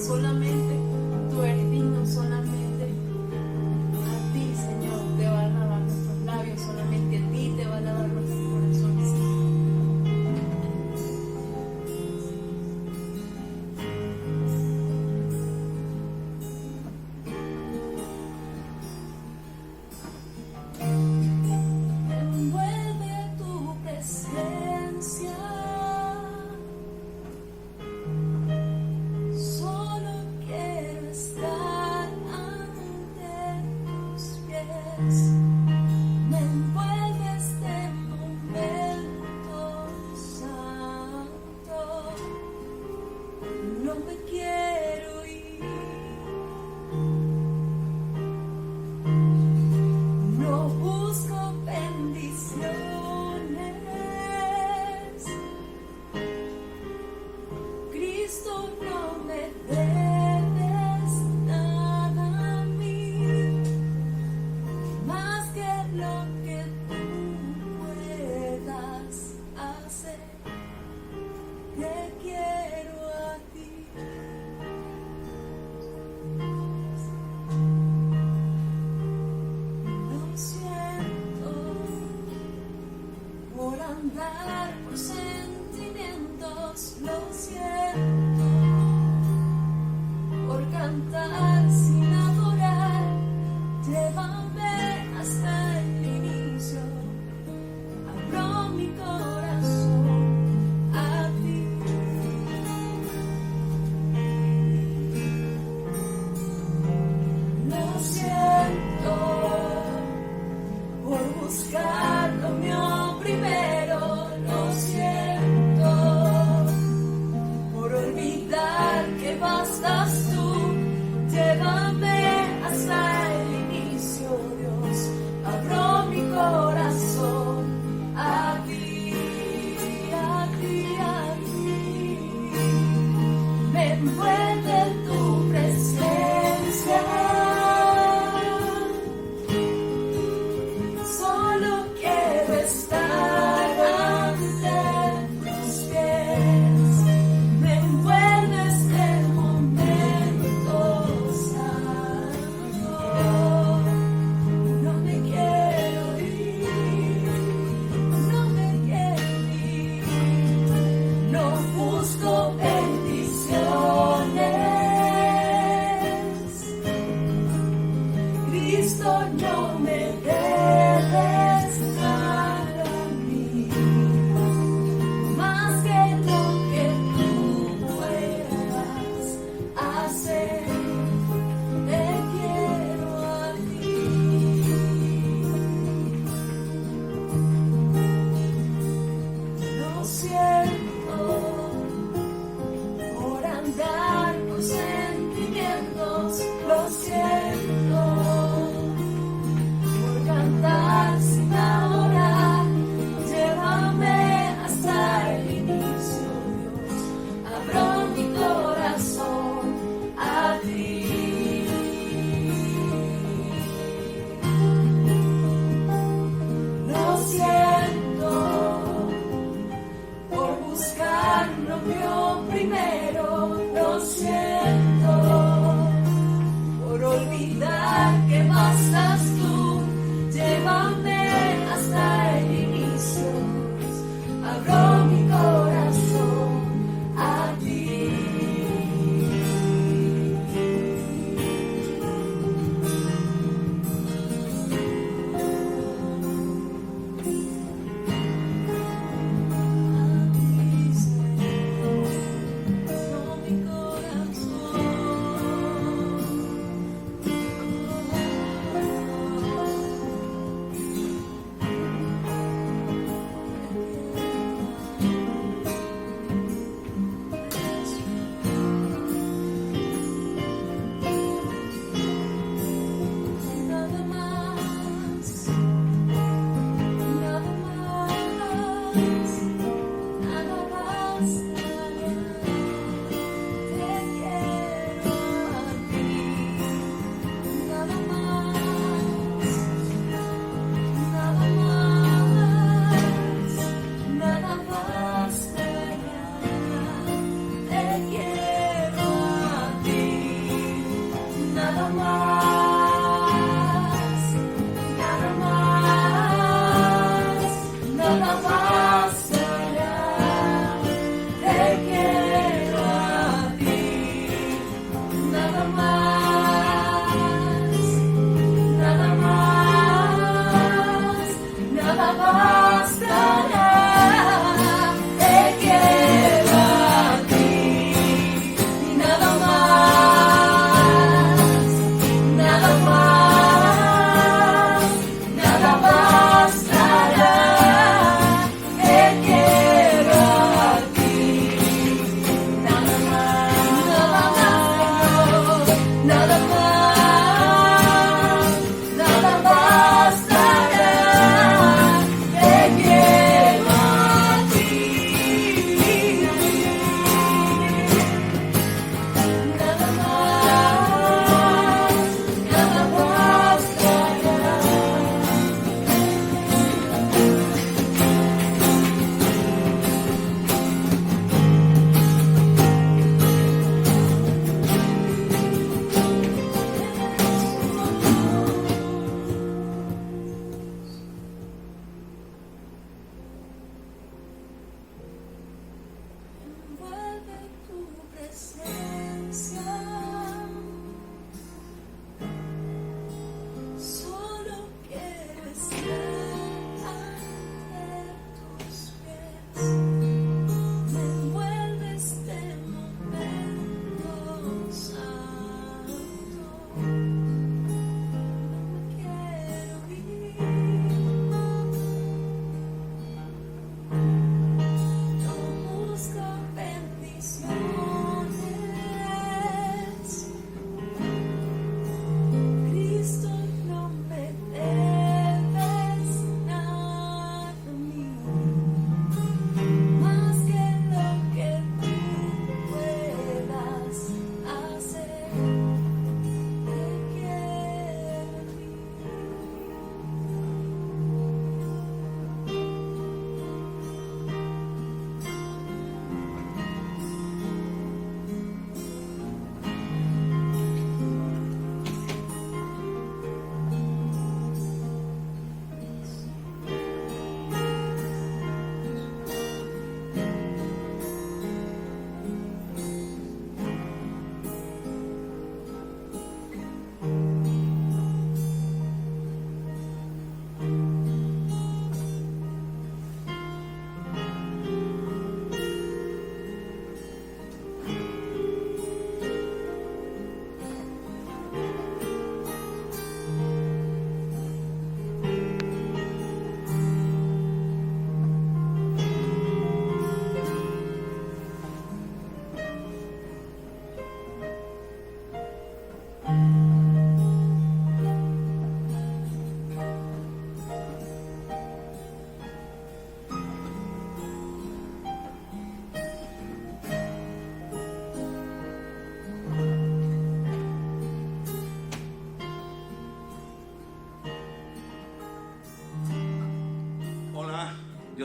solamente tú eres digno, solamente a ti, Señor, te va a alabar nuestros labios, solamente a ti te va a alabar nuestros corazones. Envuelve tu presencia, solo quiero estar ante tus pies. Me envuelve este momento santo, no me quiero ir, no busco bendiciones, Cristo, no me debes nada a mí, más que lo que tú puedas hacer. Te quiero a ti. Lo siento por andar por sentimientos, lo siento por cantar sin adorar. Llévame hasta el inicio, abro mi corazón a ti. Lo siento por buscar lo mío primero, lo siento por olvidar que bastas tú. Llévame hasta el inicio, Dios, abro mi corazón a ti, a ti, a ti. Me envuelve tu presencia, solo quiero estar ante tus pies. Me envuelve este momento santo, no me quiero ir, no me quiero ir, no busco bendiciones, Cristo, no me debes nada a mí, más que lo que tú puedas hacer. Te quiero a ti. Lo siento por andar por sentimientos, lo siento por cantar sin adorar. Llévame hasta el inicio, Dios, abro mi corazón a ti. Lo siento por buscar lo mío primero, lo siento por olvidar que bastas tú. Llévame hasta el inicio, abro mi corazón a ti. A ti, Señor, abro mi corazón.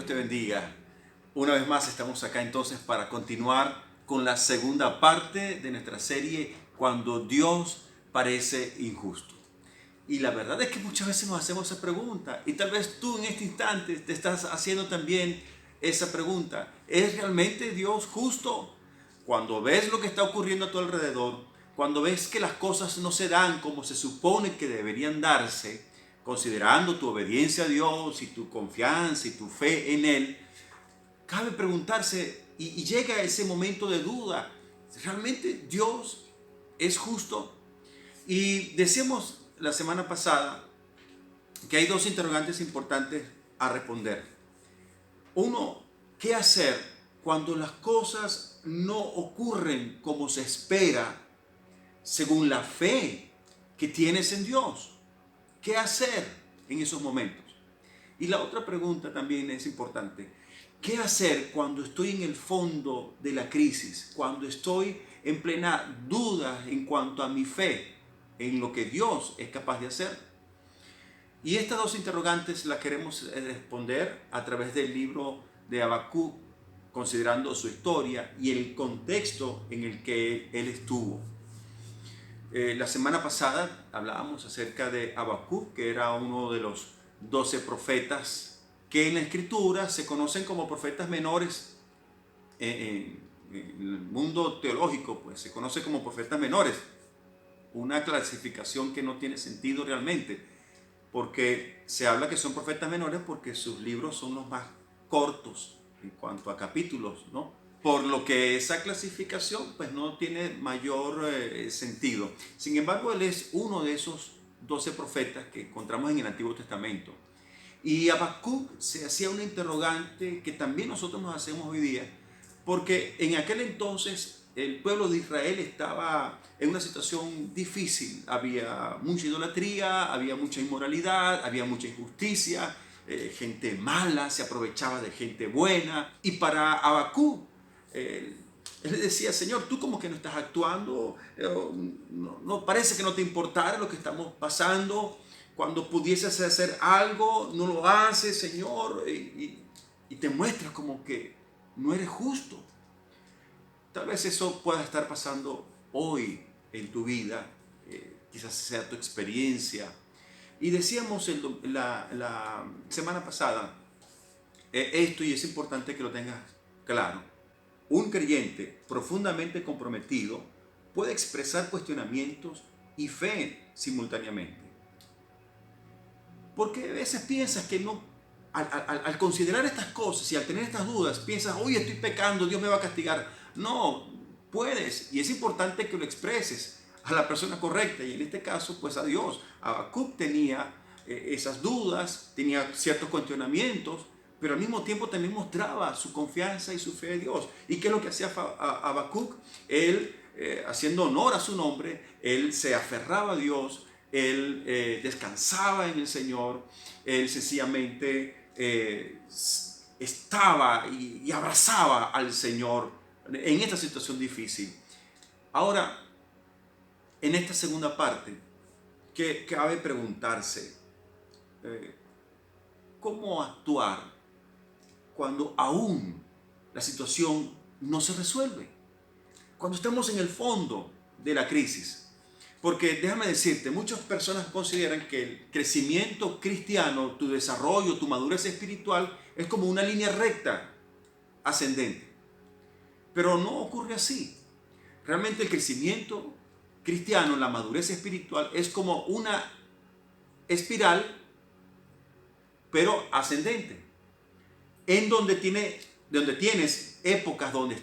te bendiga. Una vez más estamos acá entonces para continuar con la segunda parte de nuestra serie Cuando Dios parece injusto. Y la verdad es que muchas veces nos hacemos esa pregunta y tal vez tú en este instante te estás haciendo también esa pregunta. ¿Es realmente Dios justo? Cuando ves lo que está ocurriendo a tu alrededor, cuando ves que las cosas no se dan como se supone que deberían darse, considerando tu obediencia a Dios y tu confianza y tu fe en Él, cabe preguntarse y llega ese momento de duda, ¿realmente Dios es justo? Y decíamos la semana pasada que hay dos interrogantes importantes a responder. Uno, ¿qué hacer cuando las cosas no ocurren como se espera según la fe que tienes en Dios? ¿Qué hacer en esos momentos? Y la otra pregunta también es importante. ¿Qué hacer cuando estoy en el fondo de la crisis? Cuando estoy en plena duda en cuanto a mi fe, en lo que Dios es capaz de hacer. Y estas dos interrogantes las queremos responder a través del libro de Habacuc, considerando su historia y el contexto en el que él estuvo. La semana pasada hablábamos acerca de Habacuc, que era uno de los 12 profetas que en la escritura se conocen como profetas menores. En el mundo teológico, pues se conoce como profetas menores, una clasificación que no tiene sentido realmente, porque se habla que son profetas menores porque sus libros son los más cortos en cuanto a capítulos, ¿no? Por lo que esa clasificación pues no tiene mayor sentido. Sin embargo, él es uno de esos 12 profetas que encontramos en el Antiguo Testamento. Y Habacuc se hacía una interrogante que también nosotros nos hacemos hoy día, porque en aquel entonces el pueblo de Israel estaba en una situación difícil. Había mucha idolatría, había mucha inmoralidad, había mucha injusticia, gente mala se aprovechaba de gente buena. Y para Habacuc, él le decía, Señor, tú como que no estás actuando, no parece que no te importara lo que estamos pasando. Cuando pudieses hacer algo, no lo haces, Señor, y te muestras como que no eres justo. Tal vez eso pueda estar pasando hoy en tu vida, quizás sea tu experiencia. Y decíamos la semana pasada esto, y es importante que lo tengas claro. Un creyente profundamente comprometido puede expresar cuestionamientos y fe simultáneamente. Porque a veces piensas que no, al considerar estas cosas y al tener estas dudas, piensas, hoy estoy pecando, Dios me va a castigar. No, puedes, y es importante que lo expreses a la persona correcta, y en este caso, pues a Dios. Habacuc tenía esas dudas, tenía ciertos cuestionamientos, pero al mismo tiempo también mostraba su confianza y su fe en Dios. ¿Y qué es lo que hacía Habacuc? Él, haciendo honor a su nombre, él se aferraba a Dios, él descansaba en el Señor, él sencillamente estaba y abrazaba al Señor en esta situación difícil. Ahora, en esta segunda parte, que cabe preguntarse, ¿cómo actuar cuando aún la situación no se resuelve? Cuando estamos en el fondo de la crisis. Porque déjame decirte, muchas personas consideran que el crecimiento cristiano, tu desarrollo, tu madurez espiritual es como una línea recta, ascendente. Pero no ocurre así. Realmente el crecimiento cristiano, la madurez espiritual, es como una espiral, pero ascendente. En donde tienes épocas donde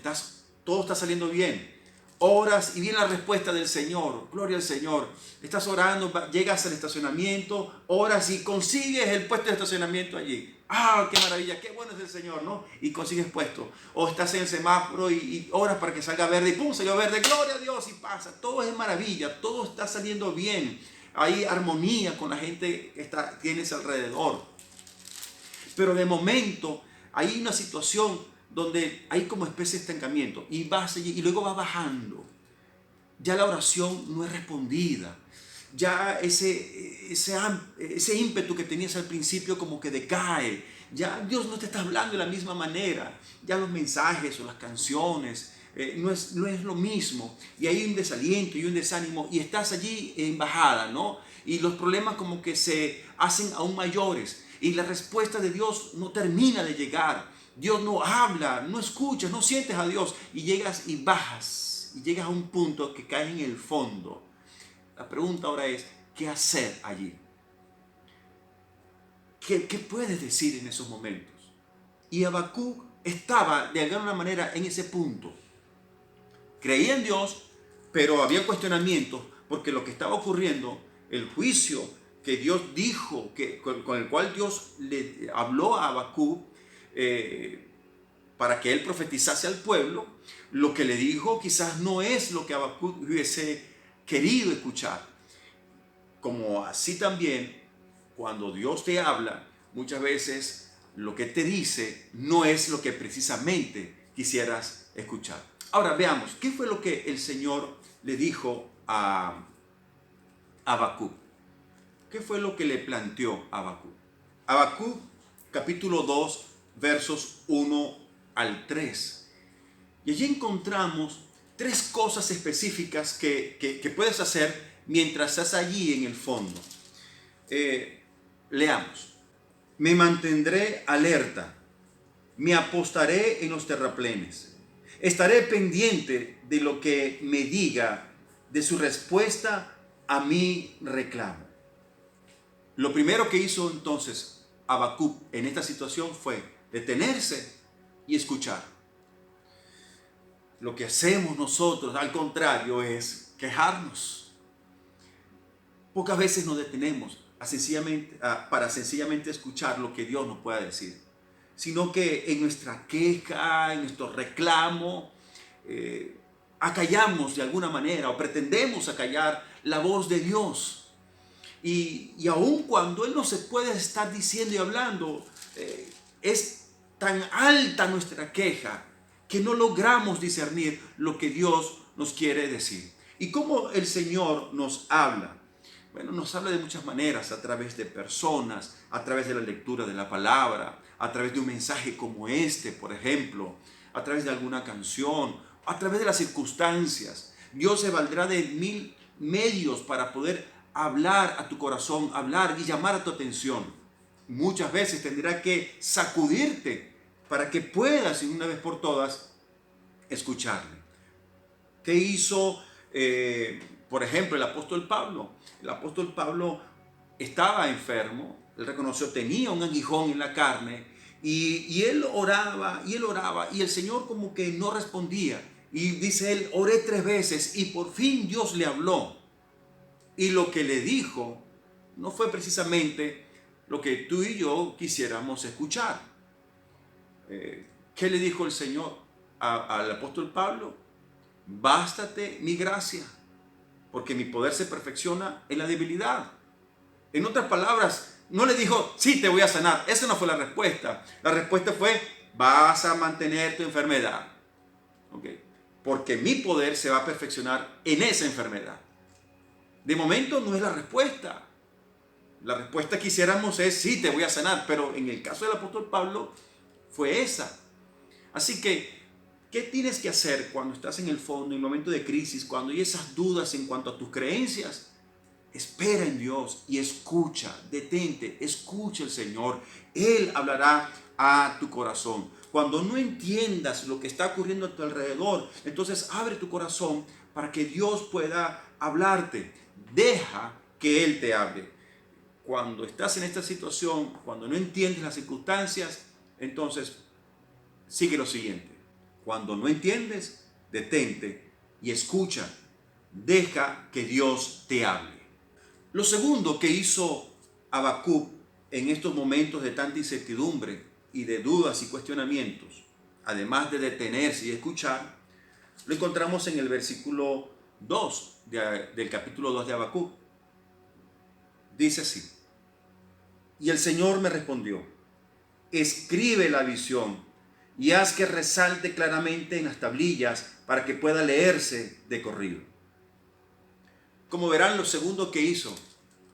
todo está saliendo bien. Oras y viene la respuesta del Señor, gloria al Señor. Estás orando, llegas al estacionamiento, oras y consigues el puesto de estacionamiento allí. ¡Ah, qué maravilla! ¡Qué bueno es el Señor!, ¿no? Y consigues puesto. O estás en el semáforo y oras para que salga verde y ¡pum! Salió verde. ¡Gloria a Dios! Y pasa. Todo es maravilla, todo está saliendo bien. Hay armonía con la gente que tienes alrededor. Pero de momento hay una situación donde hay como especie de estancamiento y luego va bajando. Ya la oración no es respondida. Ya ese ímpetu que tenías al principio como que decae. Ya Dios no te está hablando de la misma manera. Ya los mensajes o las canciones no es lo mismo. Y hay un desaliento y un desánimo y estás allí en bajada, ¿no? Y los problemas como que se hacen aún mayores. Y la respuesta de Dios no termina de llegar. Dios no habla, no escuchas, no sientes a Dios. Y llegas y bajas. Y llegas a un punto que caes en el fondo. La pregunta ahora es, ¿qué hacer allí? ¿Qué puedes decir en esos momentos? Y Habacuc estaba de alguna manera en ese punto. Creía en Dios, pero había cuestionamientos porque lo que estaba ocurriendo, el juicio que Dios dijo, con el cual Dios le habló a Habacuc para que él profetizase al pueblo, lo que le dijo quizás no es lo que Habacuc hubiese querido escuchar. Como así también, cuando Dios te habla, muchas veces lo que te dice no es lo que precisamente quisieras escuchar. Ahora veamos, ¿qué fue lo que el Señor le dijo a Habacuc? ¿Qué fue lo que le planteó a Habacuc? Habacuc, capítulo 2, versos 1 al 3. Y allí encontramos tres cosas específicas que puedes hacer mientras estás allí en el fondo. Leamos. Me mantendré alerta, me apostaré en los terraplenes, estaré pendiente de lo que me diga, de su respuesta a mi reclamo. Lo primero que hizo entonces Habacuc en esta situación fue detenerse y escuchar. Lo que hacemos nosotros, al contrario, es quejarnos. Pocas veces nos detenemos para sencillamente escuchar lo que Dios nos pueda decir, sino que en nuestra queja, en nuestro reclamo, acallamos de alguna manera o pretendemos acallar la voz de Dios. Y aun cuando Él no se puede estar diciendo y hablando, es tan alta nuestra queja que no logramos discernir lo que Dios nos quiere decir. ¿Y cómo el Señor nos habla? Bueno, nos habla de muchas maneras, a través de personas, a través de la lectura de la palabra, a través de un mensaje como este, por ejemplo, a través de alguna canción, a través de las circunstancias. Dios se valdrá de 1000 medios para poder hablar a tu corazón, hablar y llamar a tu atención. Muchas veces tendrá que sacudirte para que puedas, y una vez por todas, escucharle. ¿Qué hizo, por ejemplo, el apóstol Pablo? El apóstol Pablo estaba enfermo, él reconoció, tenía un aguijón en la carne, y él oraba, y el Señor como que no respondía. Y dice él, oré 3 veces, y por fin Dios le habló. Y lo que le dijo no fue precisamente lo que tú y yo quisiéramos escuchar. ¿Qué le dijo el Señor al apóstol Pablo? Bástate mi gracia, porque mi poder se perfecciona en la debilidad. En otras palabras, no le dijo, sí, te voy a sanar. Esa no fue la respuesta. La respuesta fue, vas a mantener tu enfermedad. ¿Okay? Porque mi poder se va a perfeccionar en esa enfermedad. De momento no es la respuesta. La respuesta que quisiéramos es, sí, te voy a sanar. Pero en el caso del apóstol Pablo, fue esa. Así que, ¿qué tienes que hacer cuando estás en el fondo, en el momento de crisis, cuando hay esas dudas en cuanto a tus creencias? Espera en Dios y escucha, detente, escucha al Señor. Él hablará a tu corazón. Cuando no entiendas lo que está ocurriendo a tu alrededor, entonces abre tu corazón para que Dios pueda hablarte. Deja que Él te hable. Cuando estás en esta situación, cuando no entiendes las circunstancias, entonces sigue lo siguiente. Cuando no entiendes, detente y escucha. Deja que Dios te hable. Lo segundo que hizo Habacuc en estos momentos de tanta incertidumbre y de dudas y cuestionamientos, además de detenerse y escuchar, lo encontramos en el versículo 2 del capítulo 2 de Habacuc. Dice así: y el Señor me respondió, escribe la visión y haz que resalte claramente en las tablillas para que pueda leerse de corrido. Como verán, lo segundo que hizo,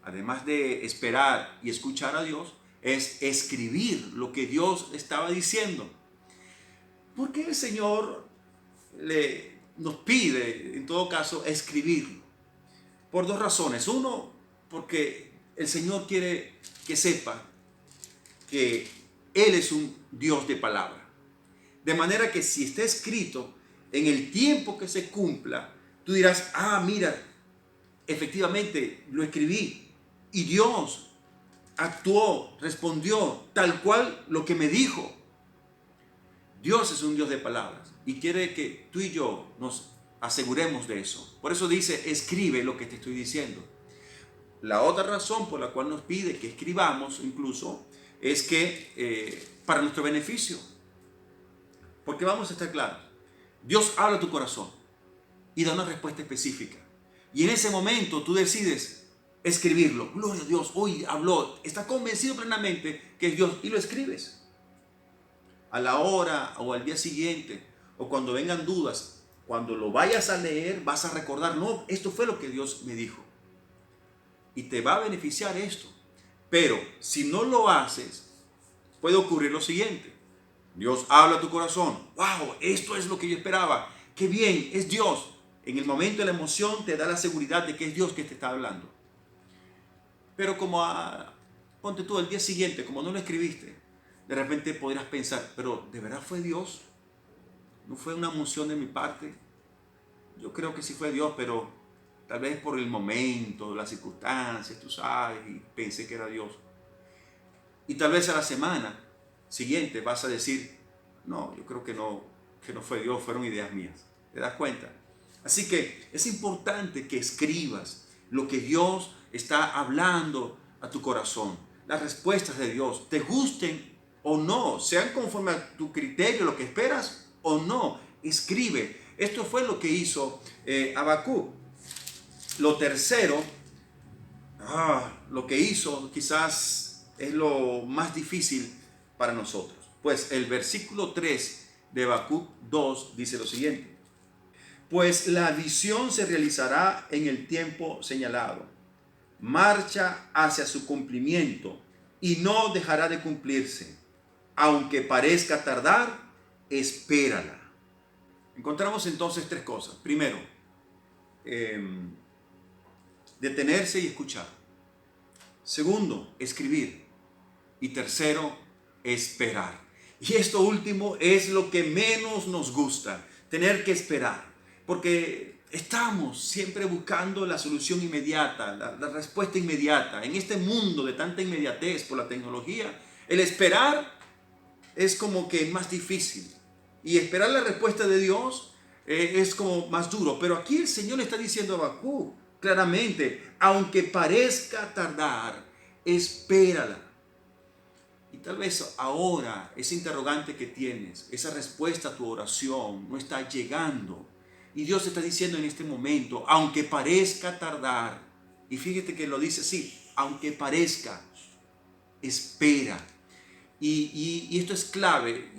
además de esperar y escuchar a Dios, es escribir lo que Dios estaba diciendo. ¿Por qué el Señor nos pide, en todo caso, escribirlo? Por dos razones. Uno, porque el Señor quiere que sepa que Él es un Dios de palabra. De manera que si está escrito, en el tiempo que se cumpla, tú dirás, mira, efectivamente lo escribí y Dios actuó, respondió tal cual lo que me dijo. Dios es un Dios de palabras y quiere que tú y yo nos aseguremos de eso. Por eso dice, escribe lo que te estoy diciendo. La otra razón por la cual nos pide que escribamos incluso es que para nuestro beneficio. Porque vamos a estar claros, Dios habla a tu corazón y da una respuesta específica. Y en ese momento tú decides escribirlo. Gloria a Dios, hoy habló, está convencido plenamente que es Dios y lo escribes. A la hora o al día siguiente o cuando vengan dudas, cuando lo vayas a leer vas a recordar, no, esto fue lo que Dios me dijo. Y te va a beneficiar esto. Pero si no lo haces, puede ocurrir lo siguiente. Dios habla a tu corazón. ¡Wow! Esto es lo que yo esperaba. ¡Qué bien! Es Dios. En el momento de la emoción te da la seguridad de que es Dios que te está hablando. Pero ponte tú el día siguiente, como no lo escribiste, de repente podrás pensar, pero ¿de verdad fue Dios? ¿No fue una emoción de mi parte? Yo creo que sí fue Dios, pero tal vez por el momento, las circunstancias, tú sabes, y pensé que era Dios. Y tal vez a la semana siguiente vas a decir, no, yo creo que no fue Dios, fueron ideas mías. ¿Te das cuenta? Así que es importante que escribas lo que Dios está hablando a tu corazón. Las respuestas de Dios, te gusten o no, sean conforme a tu criterio, lo que esperas o no, escribe. Esto fue lo que hizo Habacuc. Lo tercero, lo que hizo quizás es lo más difícil para nosotros. Pues el versículo 3 de Habacuc 2 dice lo siguiente. Pues la visión se realizará en el tiempo señalado. Marcha hacia su cumplimiento y no dejará de cumplirse. Aunque parezca tardar, espérala. Encontramos entonces tres cosas. Primero, detenerse y escuchar. Segundo, escribir. Y tercero, esperar. Y esto último es lo que menos nos gusta, tener que esperar. Porque estamos siempre buscando la solución inmediata, la respuesta inmediata. En este mundo de tanta inmediatez por la tecnología, el esperar es como que más difícil. Y esperar la respuesta de Dios es como más duro. Pero aquí el Señor le está diciendo a Habacuc claramente, aunque parezca tardar, espérala. Y tal vez ahora ese interrogante que tienes, esa respuesta a tu oración no está llegando. Y Dios te está diciendo en este momento, aunque parezca tardar, y fíjate que lo dice así, aunque parezca, espera. Y esto es clave.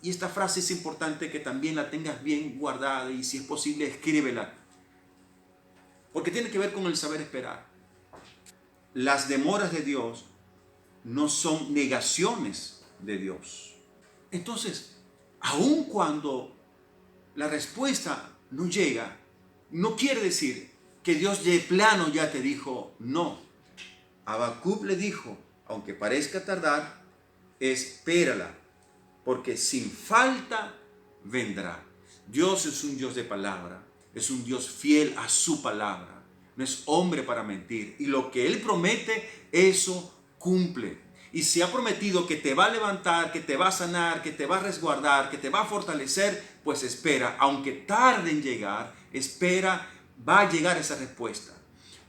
Y esta frase es importante que también la tengas bien guardada y si es posible escríbela. Porque tiene que ver con el saber esperar. Las demoras de Dios no son negaciones de Dios. Entonces, aun cuando la respuesta no llega, no quiere decir que Dios de plano ya te dijo no. Habacuc le dijo, aunque parezca tardar, espérala, porque sin falta vendrá. Dios es un Dios de palabra, es un Dios fiel a su palabra, no es hombre para mentir. Y lo que Él promete, eso cumple. Y si ha prometido que te va a levantar, que te va a sanar, que te va a resguardar, que te va a fortalecer, pues espera. Aunque tarde en llegar, espera, va a llegar esa respuesta.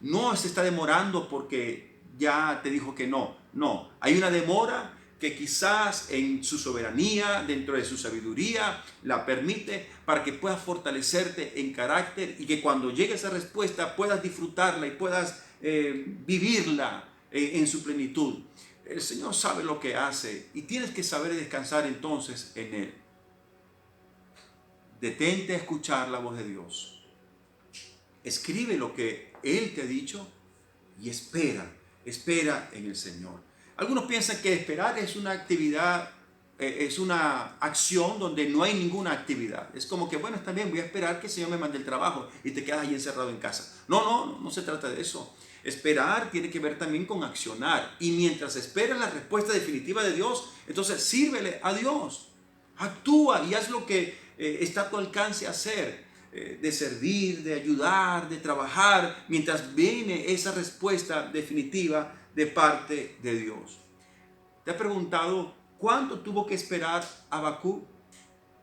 No se está demorando porque ya te dijo que no. No, hay una demora que quizás en su soberanía, dentro de su sabiduría, la permite para que puedas fortalecerte en carácter y que cuando llegue esa respuesta puedas disfrutarla y puedas vivirla en su plenitud. El Señor sabe lo que hace y tienes que saber descansar entonces en Él. Detente a escuchar la voz de Dios. Escribe lo que Él te ha dicho y espera en el Señor. Algunos piensan que esperar es una actividad, es una acción donde no hay ninguna actividad. Es como que, bueno, está bien, voy a esperar que el Señor me mande el trabajo y te quedas ahí encerrado en casa. No se trata de eso. Esperar tiene que ver también con accionar. Y mientras esperas la respuesta definitiva de Dios, entonces sírvele a Dios. Actúa y haz lo que está a tu alcance hacer. De servir, de ayudar, de trabajar, mientras viene esa respuesta definitiva de parte de Dios. ¿Te has preguntado cuánto tuvo que esperar Habacuc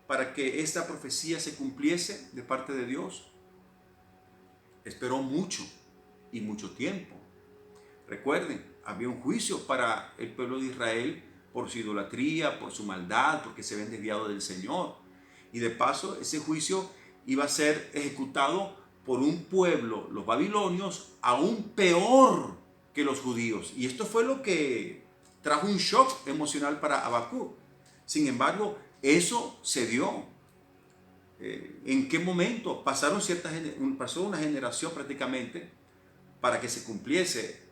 para que esta profecía se cumpliese de parte de Dios? Esperó mucho y mucho tiempo. Recuerden, había un juicio para el pueblo de Israel por su idolatría, por su maldad, porque se habían desviado del Señor. Y de paso, ese juicio iba a ser ejecutado por un pueblo, los babilonios, aún peor que los judíos. Y esto fue lo que trajo un shock emocional para Habacuc. Sin embargo, eso se dio. ¿En qué momento? Pasó una generación prácticamente para que se cumpliese.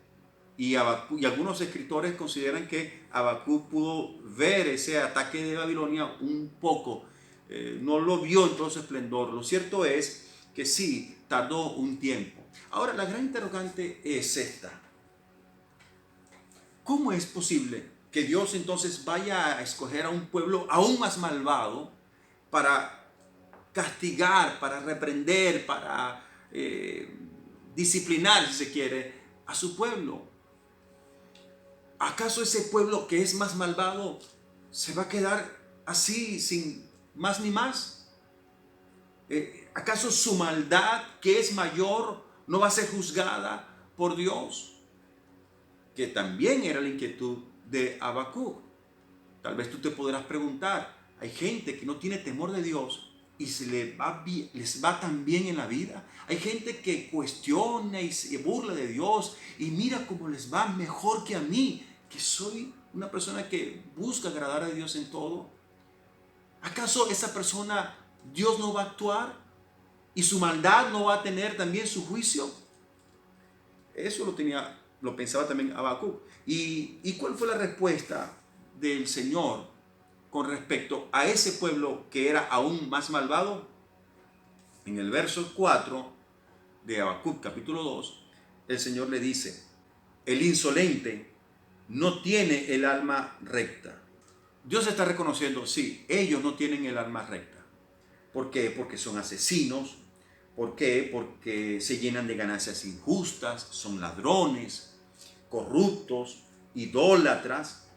Y algunos escritores consideran que Habacuc pudo ver ese ataque de Babilonia un poco. No lo vio en todo su esplendor. Lo cierto es que sí, tardó un tiempo. Ahora, la gran interrogante es esta. ¿Cómo es posible que Dios entonces vaya a escoger a un pueblo aún más malvado para castigar, para reprender, para disciplinar, si se quiere, a su pueblo? ¿Acaso ese pueblo que es más malvado se va a quedar así sin más ni más? ¿Acaso su maldad, que es mayor, no va a ser juzgada por Dios? Que también era la inquietud de Habacuc. Tal vez tú te podrás preguntar, hay gente que no tiene temor de Dios y les va tan bien en la vida. Hay gente que cuestiona y se burla de Dios y mira cómo les va mejor que a mí, que soy una persona que busca agradar a Dios en todo. ¿Acaso esa persona Dios no va a actuar y su maldad no va a tener también su juicio? Eso lo pensaba también Habacuc. ¿Y cuál fue la respuesta del Señor con respecto a ese pueblo que era aún más malvado? En el verso 4 de Habacuc capítulo 2, el Señor le dice: el insolente no tiene el alma recta. Dios está reconociendo, sí, ellos no tienen el alma recta. ¿Por qué? Porque son asesinos. ¿Por qué? Porque se llenan de ganancias injustas, son ladrones, corruptos, idólatras,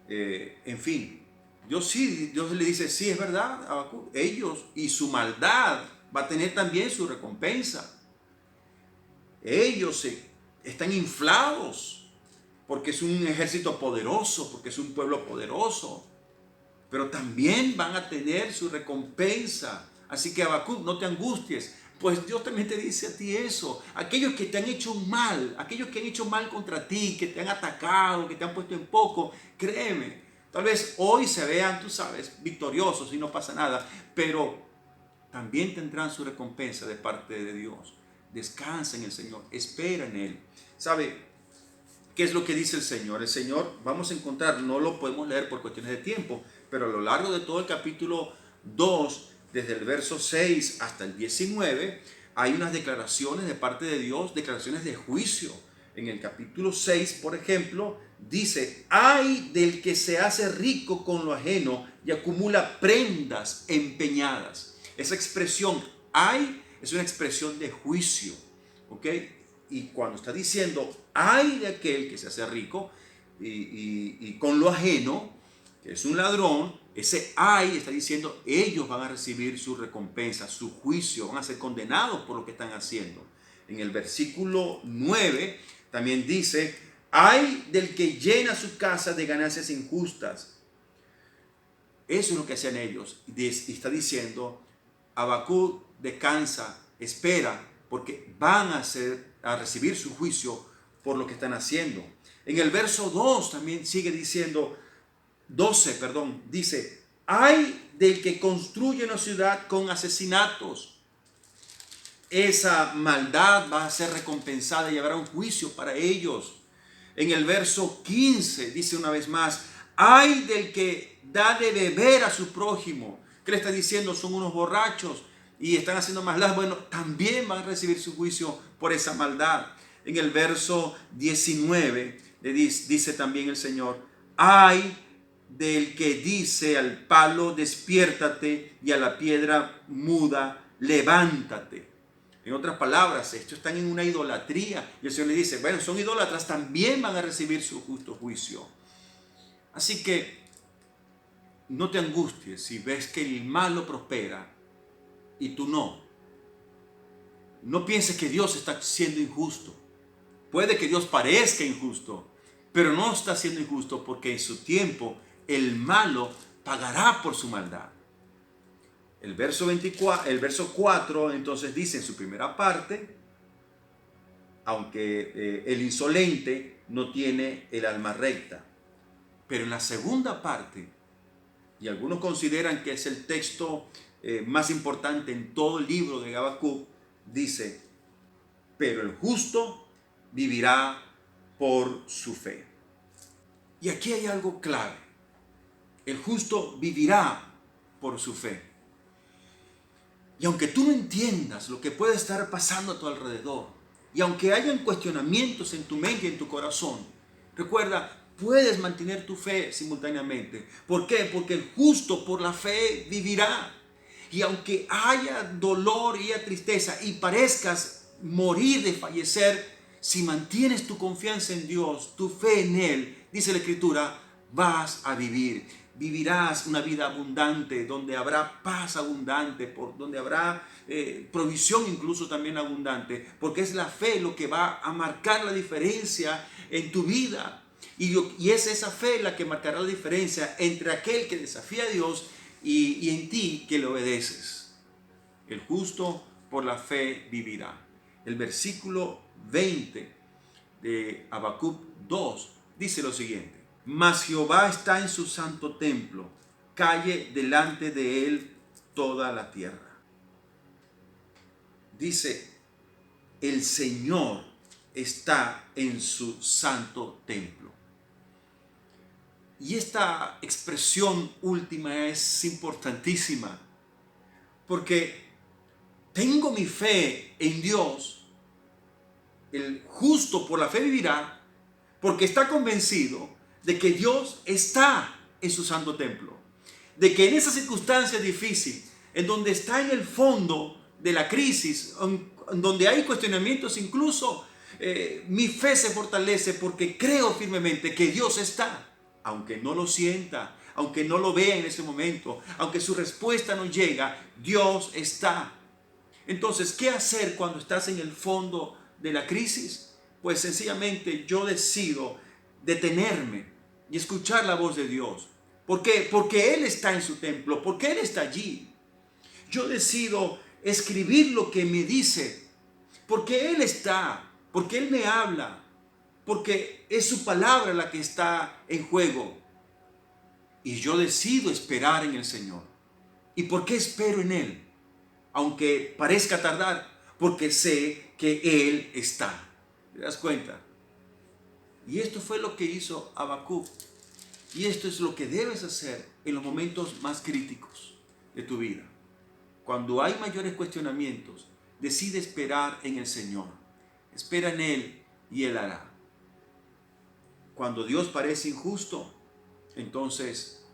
en fin. Dios le dice, sí, es verdad, Habacuc, ellos y su maldad va a tener también su recompensa. Ellos están inflados porque es un ejército poderoso, porque es un pueblo poderoso, pero también van a tener su recompensa. Así que Habacuc, no te angusties, pues Dios también te dice a ti eso. Aquellos que te han hecho mal, aquellos que han hecho mal contra ti, que te han atacado, que te han puesto en poco, créeme, tal vez hoy se vean, tú sabes, victoriosos y no pasa nada, pero también tendrán su recompensa de parte de Dios. Descansa en el Señor, espera en Él. ¿Sabe qué es lo que dice el Señor? El Señor, vamos a encontrar, no lo podemos leer por cuestiones de tiempo, pero a lo largo de todo el capítulo 2, desde el verso 6 hasta el 19, hay unas declaraciones de parte de Dios, declaraciones de juicio. En el capítulo 6, por ejemplo, dice: ay del que se hace rico con lo ajeno y acumula prendas empeñadas. Esa expresión, ay, es una expresión de juicio, ¿ok? Y cuando está diciendo, ay de aquel que se hace rico y con lo ajeno, que es un ladrón, ese ay está diciendo, ellos van a recibir su recompensa, su juicio, van a ser condenados por lo que están haciendo. En el versículo 9 también dice, ay del que llena su casa de ganancias injustas. Eso es lo que hacían ellos. Y está diciendo, Habacuc, descansa, espera, porque van a recibir su juicio por lo que están haciendo. En el verso 2 también sigue diciendo, 12, dice, ay del que construye una ciudad con asesinatos. Esa maldad va a ser recompensada y habrá un juicio para ellos. En el verso 15 dice una vez más, ay del que da de beber a su prójimo. ¿Qué le está diciendo? Son unos borrachos y están haciendo maldad. Bueno, también van a recibir su juicio por esa maldad. En el verso 19 dice también el Señor, ay del que dice al palo, despiértate, y a la piedra muda, levántate. En otras palabras, estos están en una idolatría. Y el Señor le dice, bueno, son idólatras, también van a recibir su justo juicio. Así que no te angusties si ves que el malo prospera y tú no. No pienses que Dios está siendo injusto. Puede que Dios parezca injusto, pero no está siendo injusto porque en su tiempo el malo pagará por su maldad. El verso 4 entonces dice en su primera parte, aunque el insolente no tiene el alma recta. Pero en la segunda parte, y algunos consideran que es el texto más importante en todo el libro de Habacuc, dice, pero el justo vivirá por su fe. Y aquí hay algo clave. El justo vivirá por su fe. Y aunque tú no entiendas lo que puede estar pasando a tu alrededor, y aunque hayan cuestionamientos en tu mente y en tu corazón, recuerda, puedes mantener tu fe simultáneamente. ¿Por qué? Porque el justo por la fe vivirá. Y aunque haya dolor y haya tristeza y parezcas morir de fallecer, si mantienes tu confianza en Dios, tu fe en Él, dice la Escritura, vas a vivir. Vivirás una vida abundante, donde habrá paz abundante, donde habrá provisión incluso también abundante, porque es la fe lo que va a marcar la diferencia en tu vida. Y es esa fe la que marcará la diferencia entre aquel que desafía a Dios y en ti que le obedeces. El justo por la fe vivirá. El versículo 20 de Habacuc 2 dice lo siguiente. Mas Jehová está en su santo templo, calle delante de él toda la tierra. Dice, el Señor está en su santo templo. Y esta expresión última es importantísima, porque tengo mi fe en Dios, el justo por la fe vivirá, porque está convencido de que Dios está en su santo templo, de que en esa circunstancia difícil, en donde está en el fondo de la crisis, en donde hay cuestionamientos incluso, mi fe se fortalece porque creo firmemente que Dios está, aunque no lo sienta, aunque no lo vea en ese momento, aunque su respuesta no llega, Dios está. Entonces, ¿qué hacer cuando estás en el fondo de la crisis? Pues sencillamente yo decido detenerme y escuchar la voz de Dios. ¿Por qué? Porque Él está en su templo, porque Él está allí. Yo decido escribir lo que me dice, porque Él está, porque Él me habla, porque es su palabra la que está en juego. Y yo decido esperar en el Señor. ¿Y por qué espero en Él? Aunque parezca tardar, porque sé que Él está. ¿Te das cuenta? Y esto fue lo que hizo Habacuc. Y esto es lo que debes hacer en los momentos más críticos de tu vida. Cuando hay mayores cuestionamientos, decide esperar en el Señor. Espera en Él y Él hará. Cuando Dios parece injusto, entonces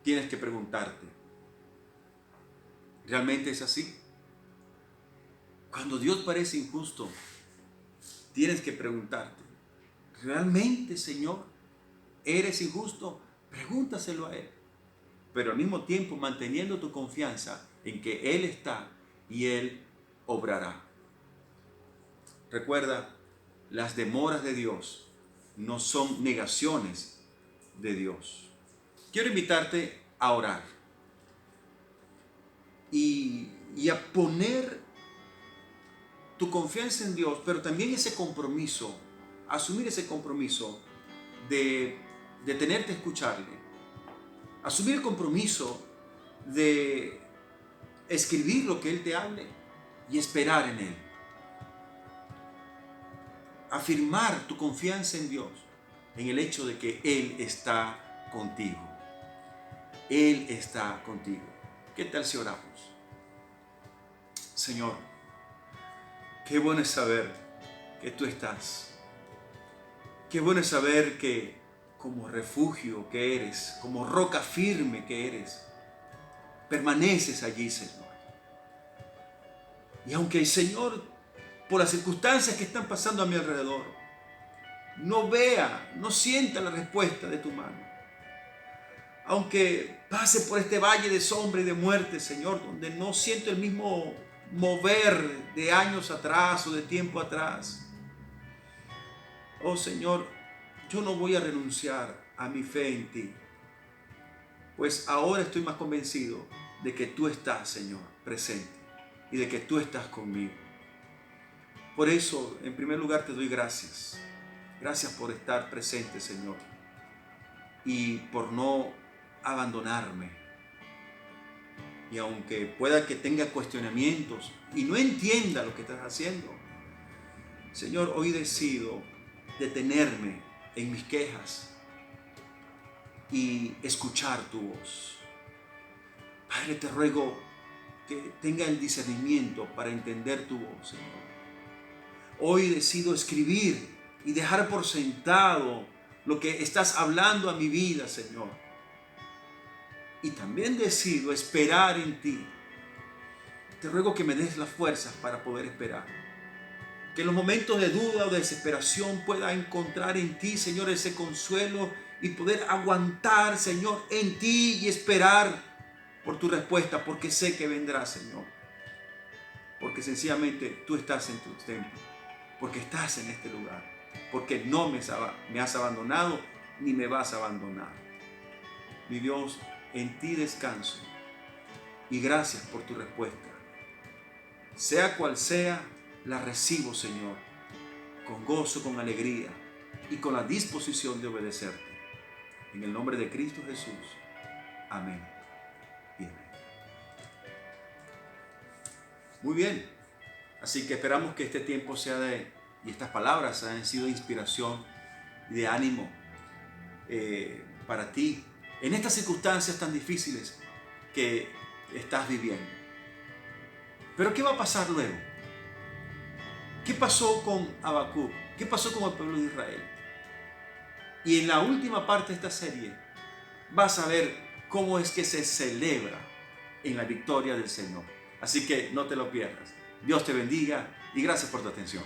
tienes que preguntarte, ¿realmente es así? Cuando Dios parece injusto, tienes que preguntarte, ¿realmente, Señor, eres injusto? Pregúntaselo a Él. Pero al mismo tiempo manteniendo tu confianza en que Él está y Él obrará. Recuerda, las demoras de Dios no son negaciones de Dios. Quiero invitarte a orar y a poner tu confianza en Dios, pero también ese compromiso, asumir ese compromiso de detenerte a escucharle, asumir el compromiso de escribir lo que Él te hable y esperar en Él. afirmar tu confianza en Dios, en el hecho de que Él está contigo. Él está contigo. ¿Qué tal si oramos? Señor, qué bueno es saber que tú estás. Qué bueno es saber que como refugio que eres, como roca firme que eres, permaneces allí, Señor. Y aunque el Señor, por las circunstancias que están pasando a mi alrededor, no vea, no sienta la respuesta de tu mano, aunque pase por este valle de sombra y de muerte, Señor, donde no siento el mismo mover de años atrás o de tiempo atrás, oh Señor, yo no voy a renunciar a mi fe en ti, pues ahora estoy más convencido de que tú estás, Señor, presente y de que tú estás conmigo. Por eso, en primer lugar, te doy gracias. Gracias por estar presente, Señor, y por no abandonarme. Y aunque pueda que tenga cuestionamientos y no entienda lo que estás haciendo, Señor, hoy decido detenerme en mis quejas y escuchar tu voz. Padre, te ruego que tenga el discernimiento para entender tu voz, Señor. Hoy decido escribir y dejar por sentado lo que estás hablando a mi vida, Señor. Y también decido esperar en ti. Te ruego que me des las fuerzas para poder esperar. Que en los momentos de duda o de desesperación pueda encontrar en ti, Señor, ese consuelo y poder aguantar, Señor, en ti y esperar por tu respuesta, porque sé que vendrá, Señor. Porque sencillamente tú estás en tu templo, porque estás en este lugar, porque no me has abandonado ni me vas a abandonar. Mi Dios, en ti descanso y gracias por tu respuesta. Sea cual sea, la recibo, Señor, con gozo, con alegría y con la disposición de obedecerte. En el nombre de Cristo Jesús. Amén y amén. Muy bien. Así que esperamos que este tiempo y estas palabras hayan sido de inspiración y de ánimo para ti en estas circunstancias tan difíciles que estás viviendo. Pero ¿qué va a pasar luego? ¿Qué pasó con Habacuc? ¿Qué pasó con el pueblo de Israel? Y en la última parte de esta serie vas a ver cómo es que se celebra en la victoria del Señor. Así que no te lo pierdas. Dios te bendiga y gracias por tu atención.